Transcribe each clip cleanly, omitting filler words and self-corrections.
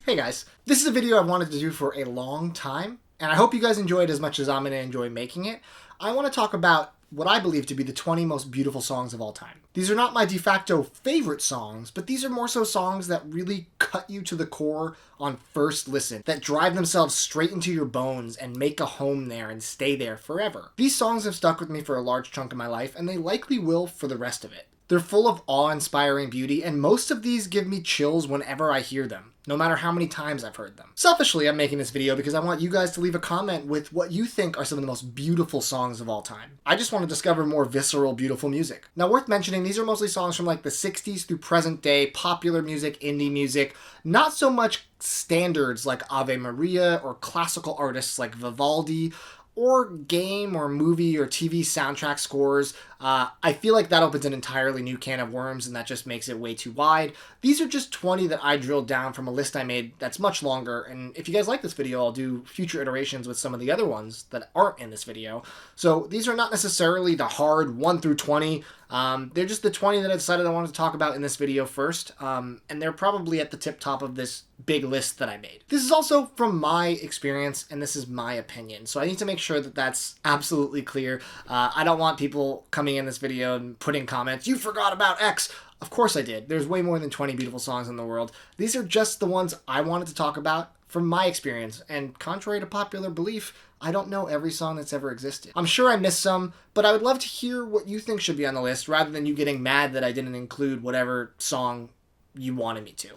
Hey guys, this is a video I've wanted to do for a long time, and I hope you guys enjoy it as much as I'm going to enjoy making it. I want to talk about what I believe to be the 20 most beautiful songs of all time. These are not my de facto favorite songs, but these are more so songs that really cut you to the core on first listen, that drive themselves straight into your bones and make a home there and stay there forever. These songs have stuck with me for a large chunk of my life, and they likely will for the rest of it. They're full of awe-inspiring beauty, and most of these give me chills whenever I hear them, no matter how many times I've heard them. Selfishly, I'm making this video because I want you guys to leave a comment with what you think are some of the most beautiful songs of all time. I just want to discover more visceral, beautiful music. Now, worth mentioning, these are mostly songs from like the 60s through present day, popular music, indie music, not so much standards like Ave Maria or classical artists like Vivaldi, or game or movie or TV soundtrack scores. I feel like that opens an entirely new can of worms, and that just makes it way too wide. These are just 20 that I drilled down from a list I made that's much longer, and if you guys like this video, I'll do future iterations with some of the other ones that aren't in this video. So these are not necessarily the hard 1 through 20. They're just the 20 that I decided I wanted to talk about in this video first, and they're probably at the tip top of this big list that I made. This is also from my experience, and this is my opinion, so I need to make sure that that's absolutely clear. I don't want people coming in this video and putting comments, "You forgot about X." Of course I did. There's way more than 20 beautiful songs in the world. These are just the ones I wanted to talk about from my experience, and contrary to popular belief, I don't know every song that's ever existed. I'm sure I missed some, but I would love to hear what you think should be on the list rather than you getting mad that I didn't include whatever song you wanted me to.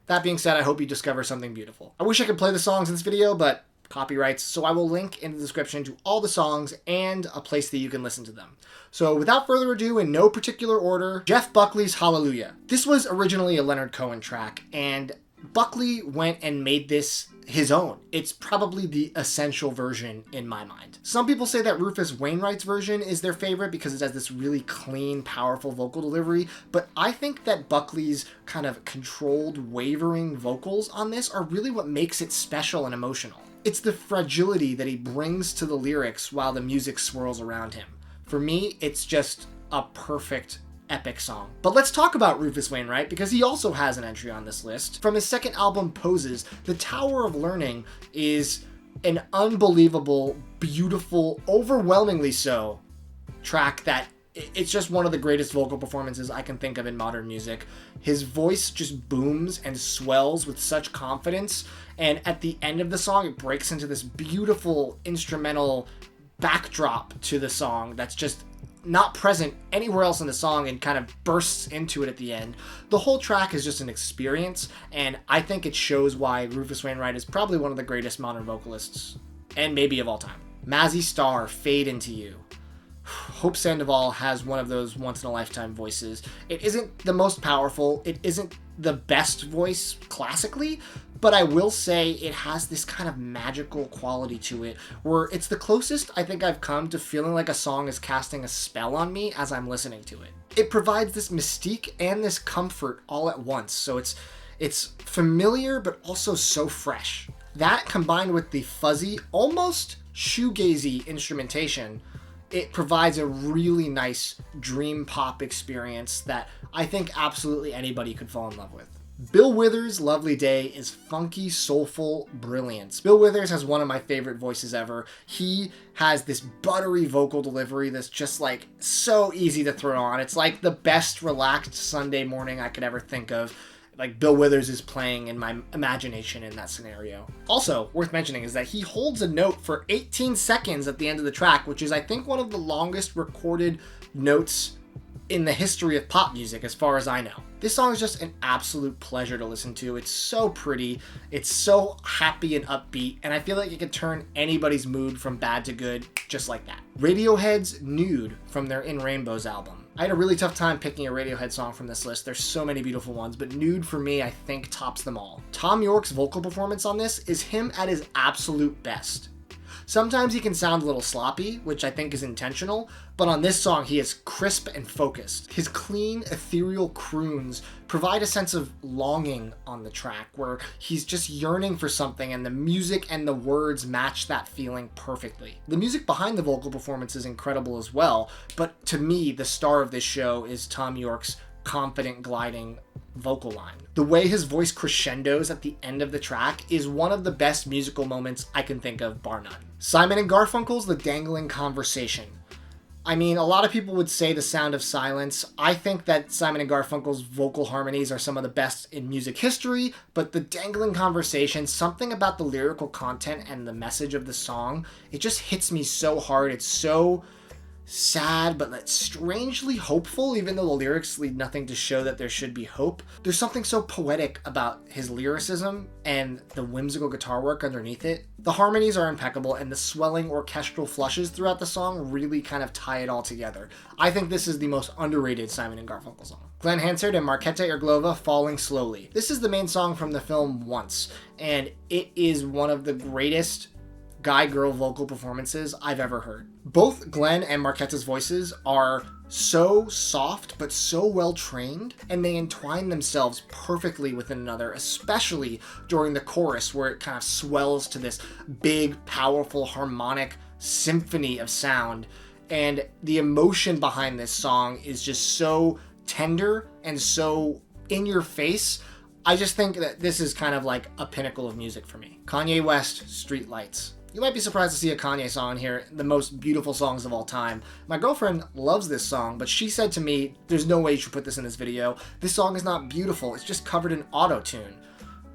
That being said, I hope you discover something beautiful. I wish I could play the songs in this video, but copyrights, so I will link in the description to all the songs and a place that you can listen to them. So without further ado, in no particular order, Jeff Buckley's Hallelujah. This was originally a Leonard Cohen track, and Buckley went and made this his own. It's probably the essential version in my mind. Some people say that Rufus Wainwright's version is their favorite because it has this really clean, powerful vocal delivery, but I think that Buckley's kind of controlled, wavering vocals on this are really what makes it special and emotional. It's the fragility that he brings to the lyrics while the music swirls around him. For me, it's just a perfect epic song. But let's talk about Rufus Wainwright because he also has an entry on this list. From his second album, Poses, The Tower of Learning is an unbelievable, beautiful, overwhelmingly so track that it's just one of the greatest vocal performances I can think of in modern music. His voice just booms and swells with such confidence, and at the end of the song, it breaks into this beautiful instrumental backdrop to the song that's just not present anywhere else in the song and kind of bursts into it at the end. The whole track is just an experience, and I think it shows why Rufus Wainwright is probably one of the greatest modern vocalists, and maybe of all time. Mazzy Star, Fade Into You. Hope Sandoval has one of those once-in-a-lifetime voices. It isn't the most powerful, it isn't the best voice classically, but I will say it has this kind of magical quality to it, where it's the closest I think I've come to feeling like a song is casting a spell on me as I'm listening to it. It provides this mystique and this comfort all at once, so it's familiar but also so fresh. That combined with the fuzzy, almost shoegazy instrumentation, it provides a really nice dream pop experience that I think absolutely anybody could fall in love with. Bill Withers' Lovely Day is funky, soulful brilliance. Bill Withers has one of my favorite voices ever. He has this buttery vocal delivery that's just like so easy to throw on. It's like the best relaxed Sunday morning I could ever think of. Like Bill Withers is playing in my imagination in that scenario. Also, worth mentioning is that he holds a note for 18 seconds at the end of the track, which is I think one of the longest recorded notes in the history of pop music as far as I know. This song is just an absolute pleasure to listen to. It's so pretty, it's so happy and upbeat, and I feel like it could turn anybody's mood from bad to good just like that. Radiohead's Nude from their In Rainbows album. I had a really tough time picking a Radiohead song from this list. There's so many beautiful ones, but Nude for me I think tops them all. Thom Yorke's vocal performance on this is him at his absolute best. Sometimes he can sound a little sloppy, which I think is intentional, but on this song he is crisp and focused. His clean, ethereal croons provide a sense of longing on the track, where he's just yearning for something and the music and the words match that feeling perfectly. The music behind the vocal performance is incredible as well, but to me, the star of this show is Thom Yorke's confident gliding vocal line. The way his voice crescendos at the end of the track is one of the best musical moments I can think of, bar none. Simon and Garfunkel's The Dangling Conversation. I mean, a lot of people would say The Sound of Silence. I think that Simon and Garfunkel's vocal harmonies are some of the best in music history, but The Dangling Conversation, something about the lyrical content and the message of the song, it just hits me so hard. It's so sad, but that's strangely hopeful, even though the lyrics leave nothing to show that there should be hope. There's something so poetic about his lyricism and the whimsical guitar work underneath it. The harmonies are impeccable, and the swelling orchestral flushes throughout the song really kind of tie it all together. I think this is the most underrated Simon and Garfunkel song. Glenn Hansard and Marketa Irglova, Falling Slowly. This is the main song from the film Once, and it is one of the greatest guy-girl vocal performances I've ever heard. Both Glenn and Marketa's voices are so soft but so well trained, and they entwine themselves perfectly with another, especially during the chorus where it kind of swells to this big, powerful, harmonic symphony of sound. And the emotion behind this song is just so tender and so in your face. I just think that this is kind of like a pinnacle of music for me. Kanye West, Streetlights. You might be surprised to see a Kanye song here, the most beautiful songs of all time. My girlfriend loves this song, but she said to me, there's no way you should put this in this video. This song is not beautiful, it's just covered in auto-tune.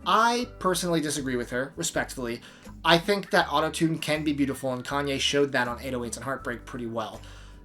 I personally disagree with her, respectfully. I think that auto-tune can be beautiful, and Kanye showed that on 808s and Heartbreak pretty well.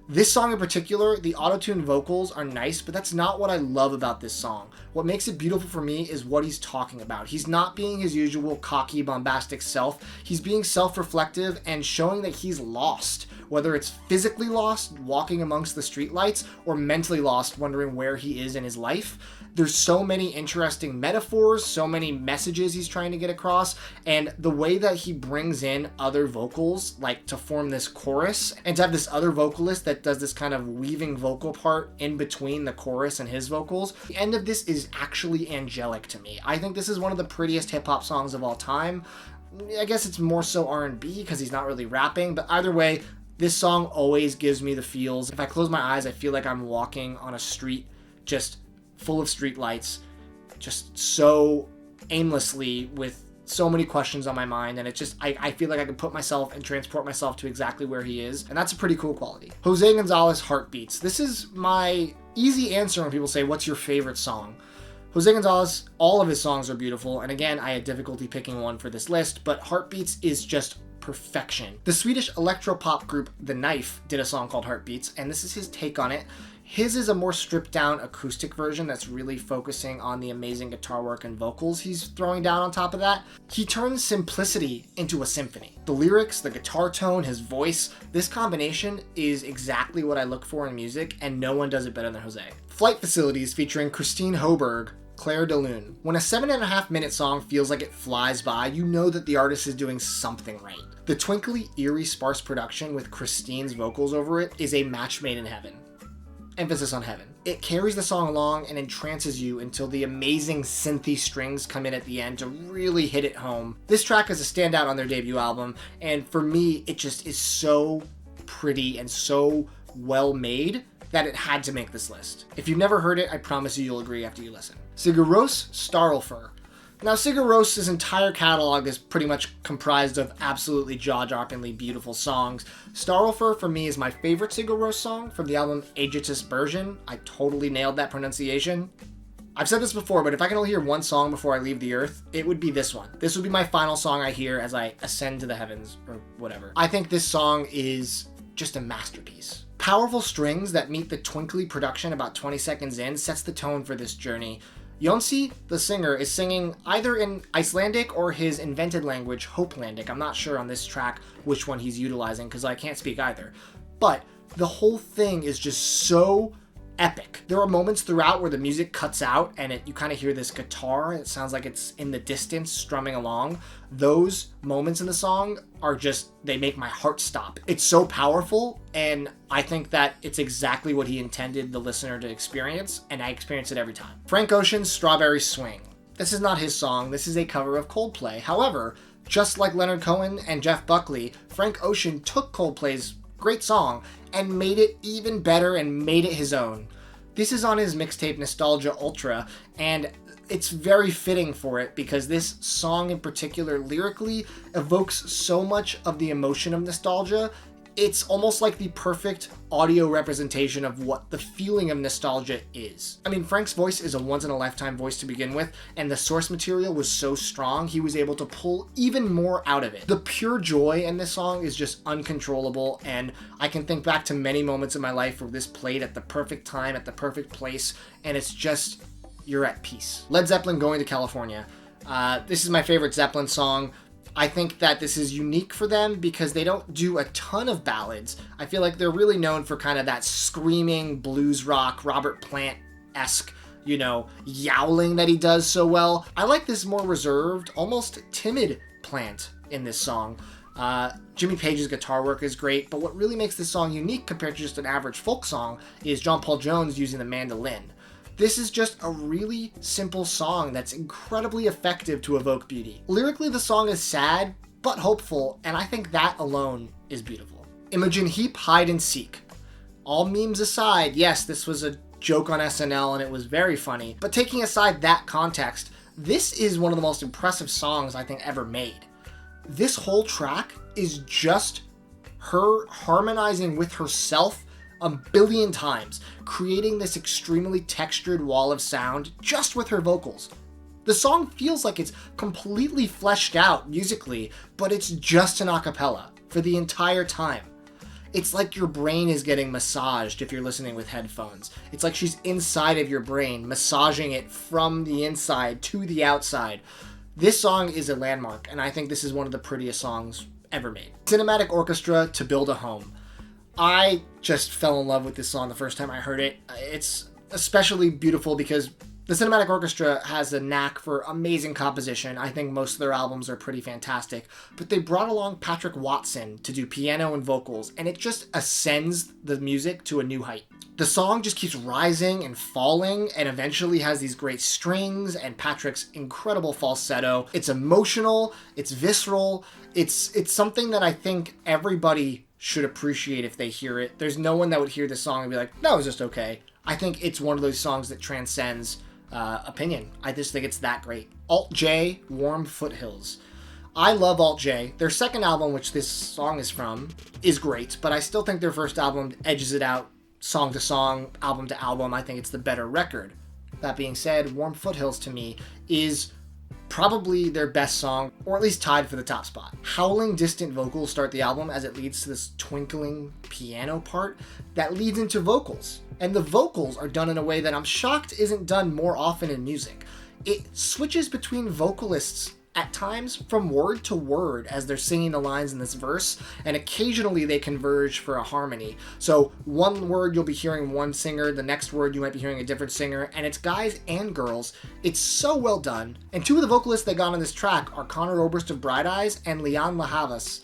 This song in particular, the auto-tune vocals are nice, but that's not what I love about this song. What makes it beautiful for me is what he's talking about. He's not being his usual cocky, bombastic self. He's being self-reflective and showing that he's lost. Whether it's physically lost, walking amongst the streetlights, or mentally lost, wondering where he is in his life. There's so many interesting metaphors, so many messages he's trying to get across, and the way that he brings in other vocals, like to form this chorus, and to have this other vocalist that does this kind of weaving vocal part in between the chorus and his vocals. The end of this is actually angelic to me. I think this is one of the prettiest hip-hop songs of all time. I guess it's more so R&B because he's not really rapping, but either way, this song always gives me the feels. If I close my eyes, I feel like I'm walking on a street just full of street lights, just so aimlessly with so many questions on my mind, and it just, I feel like I can put myself and transport myself to exactly where he is, and that's a pretty cool quality. Jose Gonzalez, Heartbeats. This is my easy answer when people say, what's your favorite song? Jose Gonzalez, all of his songs are beautiful, and again, I had difficulty picking one for this list, but Heartbeats is just perfection. The Swedish electropop group The Knife did a song called Heartbeats, and this is his take on it. His is a more stripped down acoustic version that's really focusing on the amazing guitar work and vocals he's throwing down on top of that. He turns simplicity into a symphony. The lyrics, the guitar tone, his voice, this combination is exactly what I look for in music, and no one does it better than Jose. Flight Facilities featuring Christine Hoberg, Claire de Lune. When a 7.5-minute song feels like it flies by, you know that the artist is doing something right. The twinkly, eerie, sparse production with Christine's vocals over it is a match made in heaven. Emphasis on heaven. It carries the song along and entrances you until the amazing synthy strings come in at the end to really hit it home. This track is a standout on their debut album, and for me, it just is so pretty and so well made that it had to make this list. If you've never heard it, I promise you'll agree after you listen. Sigur Rós, Starlfur. Now, Sigur Rós' entire catalog is pretty much comprised of absolutely jaw-droppingly beautiful songs. Starlfur, for me, is my favorite Sigur Rós song from the album Aegisthus Version. I totally nailed that pronunciation. I've said this before, but if I can only hear one song before I leave the earth, it would be this one. This would be my final song I hear as I ascend to the heavens, or whatever. I think this song is just a masterpiece. Powerful strings that meet the twinkly production about 20 seconds in sets the tone for this journey. Jonsi, the singer, is singing either in Icelandic or his invented language, Hopelandic. I'm not sure on this track which one he's utilizing because I can't speak either. But the whole thing is just so epic. There are moments throughout where the music cuts out and you kind of hear this guitar. It sounds like it's in the distance strumming along. Those moments in the song are just, they make my heart stop. It's so powerful, and I think that it's exactly what he intended the listener to experience, and I experience it every time. Frank Ocean's Strawberry Swing. This is not his song, this is a cover of Coldplay. However, just like Leonard Cohen and Jeff Buckley, Frank Ocean took Coldplay's great song and made it even better and made it his own. This is on his mixtape Nostalgia Ultra, and it's very fitting for it because this song in particular lyrically evokes so much of the emotion of nostalgia. It's almost like the perfect audio representation of what the feeling of nostalgia is. I mean, Frank's voice is a once-in-a-lifetime voice to begin with, and the source material was so strong, he was able to pull even more out of it. The pure joy in this song is just uncontrollable, and I can think back to many moments in my life where this played at the perfect time, at the perfect place, and it's just, you're at peace. Led Zeppelin, Going to California. This is my favorite Zeppelin song. I think that this is unique for them because they don't do a ton of ballads. I feel like they're really known for kind of that screaming blues rock, Robert Plant-esque, yowling that he does so well. I like this more reserved, almost timid Plant in this song. Jimmy Page's guitar work is great, but what really makes this song unique compared to just an average folk song is John Paul Jones using the mandolin. This is just a really simple song that's incredibly effective to evoke beauty. Lyrically, the song is sad, but hopeful, and I think that alone is beautiful. Imogen Heap, Hide and Seek. All memes aside, yes, this was a joke on SNL and it was very funny, but taking aside that context, this is one of the most impressive songs I think ever made. This whole track is just her harmonizing with herself a billion times, creating this extremely textured wall of sound just with her vocals. The song feels like it's completely fleshed out musically, but it's just an a cappella for the entire time. It's like your brain is getting massaged if you're listening with headphones. It's like she's inside of your brain, massaging it from the inside to the outside. This song is a landmark, and I think this is one of the prettiest songs ever made. Cinematic Orchestra, To Build a Home. I just fell in love with this song the first time I heard it. It's especially beautiful because the Cinematic Orchestra has a knack for amazing composition. I think most of their albums are pretty fantastic, but they brought along Patrick Watson to do piano and vocals, and it just ascends the music to a new height. The song just keeps rising and falling and eventually has these great strings and Patrick's incredible falsetto. It's emotional, it's visceral, it's something that I think everybody should appreciate if they hear it. There's no one that would hear this song and be like, that was just okay. I think it's one of those songs that transcends opinion. I just think it's that great. Alt J, Warm Foothills. I love Alt J. Their second album, which this song is from, is great, but I still think their first album edges it out song to song, album to album. I think it's the better record. That being said, Warm Foothills to me is probably their best song, or at least tied for the top spot. Howling distant vocals start the album as it leads to this twinkling piano part that leads into vocals. And the vocals are done in a way that I'm shocked isn't done more often in music. It switches between vocalists at times from word to word as they're singing the lines in this verse, and occasionally they converge for a harmony. So one word you'll be hearing one singer, the next word you might be hearing a different singer, and it's guys and girls. It's so well done. And two of the vocalists they got on this track are Connor Oberst of Bright Eyes and Leon LaHavas.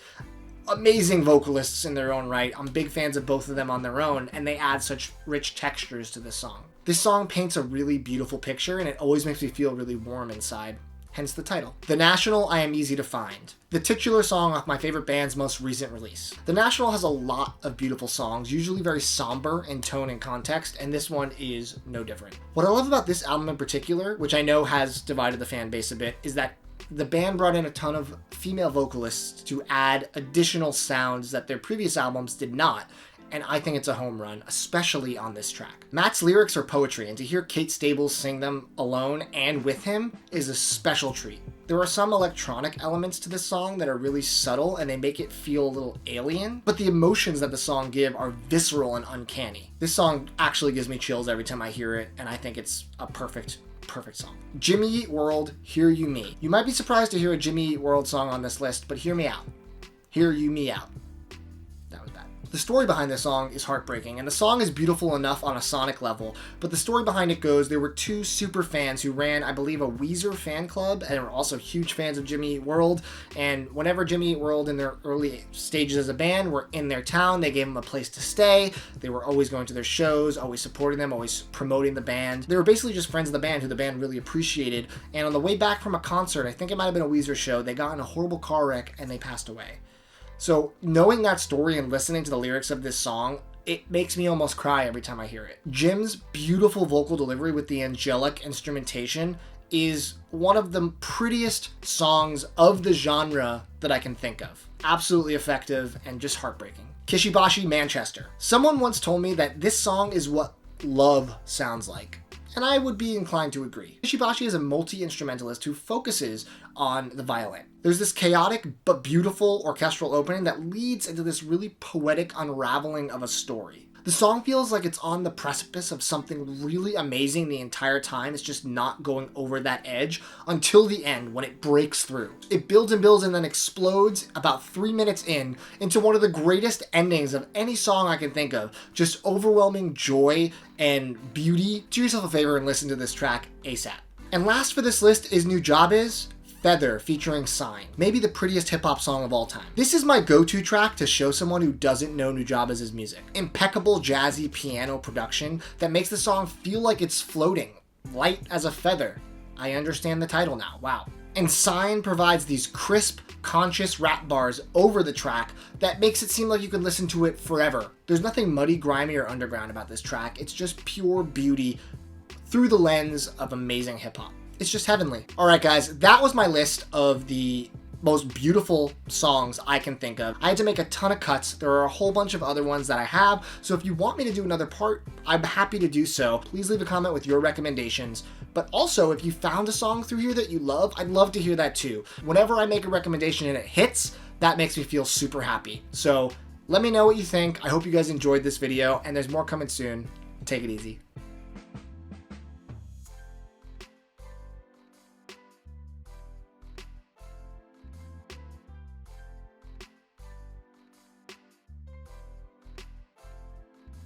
Amazing vocalists in their own right. I'm big fans of both of them on their own, and they add such rich textures to this song. This song paints a really beautiful picture, and it always makes me feel really warm inside. Hence the title. The National, I Am Easy to Find. The titular song off my favorite band's most recent release. The National has a lot of beautiful songs, usually very somber in tone and context, and this one is no different. What I love about this album in particular, which I know has divided the fan base a bit, is that the band brought in a ton of female vocalists to add additional sounds that their previous albums did not, and I think it's a home run, especially on this track. Matt's lyrics are poetry, and to hear Kate Stables sing them alone and with him is a special treat. There are some electronic elements to this song that are really subtle and they make it feel a little alien, but the emotions that the song give are visceral and uncanny. This song actually gives me chills every time I hear it, and I think it's a perfect song. Jimmy Eat World, Hear You Me. You might be surprised to hear a Jimmy Eat World song on this list, but hear me out. Hear You Me Out. That was bad. The story behind this song is heartbreaking, and the song is beautiful enough on a sonic level, but the story behind it goes, there were two super fans who ran, I believe, a Weezer fan club, and were also huge fans of Jimmy Eat World, and whenever Jimmy Eat World in their early stages as a band were in their town, they gave them a place to stay. They were always going to their shows, always supporting them, always promoting the band. They were basically just friends of the band who the band really appreciated, and on the way back from a concert, I think it might have been a Weezer show, they got in a horrible car wreck and they passed away. So knowing that story and listening to the lyrics of this song, it makes me almost cry every time I hear it. Jim's beautiful vocal delivery with the angelic instrumentation is one of the prettiest songs of the genre that I can think of. Absolutely effective and just heartbreaking. Kishibashi, Manchester. Someone once told me that this song is what love sounds like, and I would be inclined to agree. Kishibashi is a multi-instrumentalist who focuses on the violin. There's this chaotic but beautiful orchestral opening that leads into this really poetic unraveling of a story. The song feels like it's on the precipice of something really amazing the entire time. It's just not going over that edge until the end when it breaks through. It builds and builds and then explodes about 3 minutes into one of the greatest endings of any song I can think of. Just overwhelming joy and beauty. Do yourself a favor and listen to this track ASAP. And last for this list is Nujabes' Feather featuring Sign, maybe the prettiest hip-hop song of all time. This is my go-to track to show someone who doesn't know Nujabes' music. Impeccable jazzy piano production that makes the song feel like it's floating, light as a feather. I understand the title now, wow. And Sign provides these crisp, conscious rap bars over the track that makes it seem like you could listen to it forever. There's nothing muddy, grimy, or underground about this track. It's just pure beauty through the lens of amazing hip-hop. It's just heavenly. All right, guys, that was my list of the most beautiful songs I can think of. I had to make a ton of cuts. There are a whole bunch of other ones that I have. So if you want me to do another part, I'm happy to do so. Please leave a comment with your recommendations. But also, if you found a song through here that you love, I'd love to hear that too. Whenever I make a recommendation and it hits, that makes me feel super happy. So let me know what you think. I hope you guys enjoyed this video, and there's more coming soon. Take it easy.